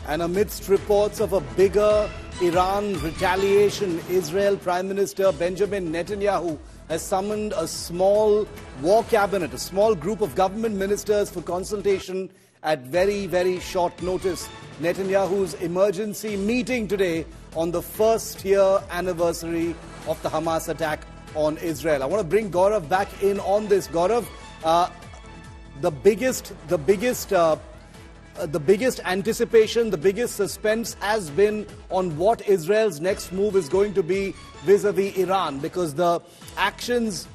And amidst reports of a bigger Iran retaliation, Israel Prime Minister Benjamin Netanyahu has summoned a small war cabinet, a small group of government ministers for consultation at very, very short notice. Netanyahu's emergency meeting today on the first year anniversary of the Hamas attack on Israel. I want to bring Gaurav back in on this. Gaurav, the biggest anticipation, the biggest suspense has been on what Israel's next move is going to be vis-a-vis Iran, because the actions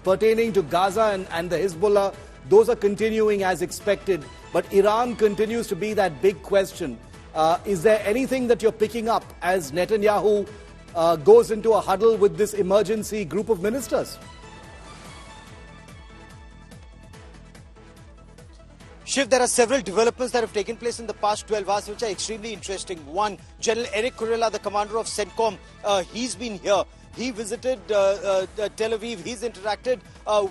pertaining to Gaza and the Hezbollah, those are continuing as expected. But Iran continues to be that big question. Is there anything that you're picking up as Netanyahu goes into a huddle with this emergency group of ministers? Shiv, there are several developments that have taken place in the past 12 hours which are extremely interesting. One, General Eric Kurilla, the commander of CENTCOM, he's been here. He visited Tel Aviv. He's interacted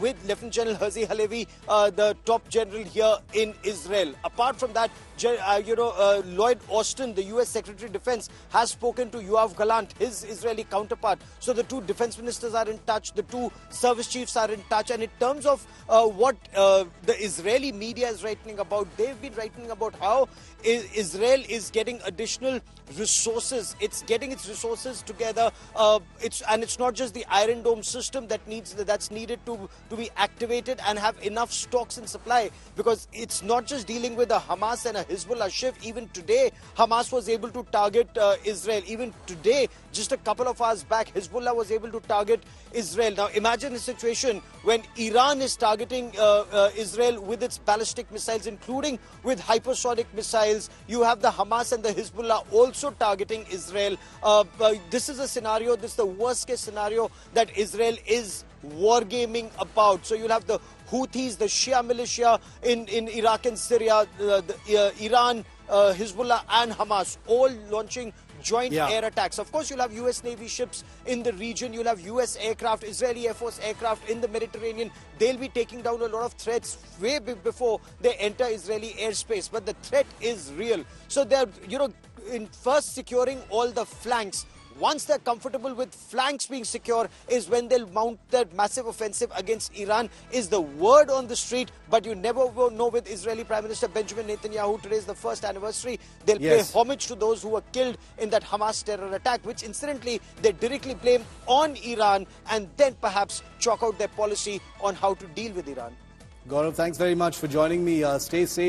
with Lieutenant General Herzi Halevi, the top general here in Israel. Apart from that, Lloyd Austin, the U.S. Secretary of Defense, has spoken to Yoav Gallant, his Israeli counterpart. So the two defense ministers are in touch. The two service chiefs are in touch. And in terms of what the Israeli media is writing about, they've been writing about how Israel is getting additional resources. It's getting its resources together. And it's not just the Iron Dome system that's needed to be activated and have enough stocks and supply, because it's not just dealing with a Hamas and a Hezbollah shift. Even today, Hamas was able to target Israel. Even today, just a couple of hours back, Hezbollah was able to target Israel. Now imagine a situation when Iran is targeting Israel with its ballistic missiles, including with hypersonic missiles. You have the Hamas and the Hezbollah also targeting Israel. This is a scenario, this is the worst case scenario that Israel is wargaming about. So you'll have the Houthis, the Shia militia in Iraq and Syria, Iran, Hezbollah and Hamas all launching joint air attacks. Of course, you'll have US Navy ships in the region. You'll have US aircraft, Israeli Air Force aircraft in the Mediterranean. They'll be taking down a lot of threats way before they enter Israeli airspace. But the threat is real. So they're, in first securing all the flanks. Once they're comfortable with flanks being secure is when they'll mount that massive offensive against Iran, is the word on the street. But you never will know with Israeli Prime Minister Benjamin Netanyahu. Today is the first anniversary. They'll pay homage to those who were killed in that Hamas terror attack, which incidentally they directly blame on Iran, and then perhaps chalk out their policy on how to deal with Iran. Gaurav, thanks very much for joining me. Stay safe.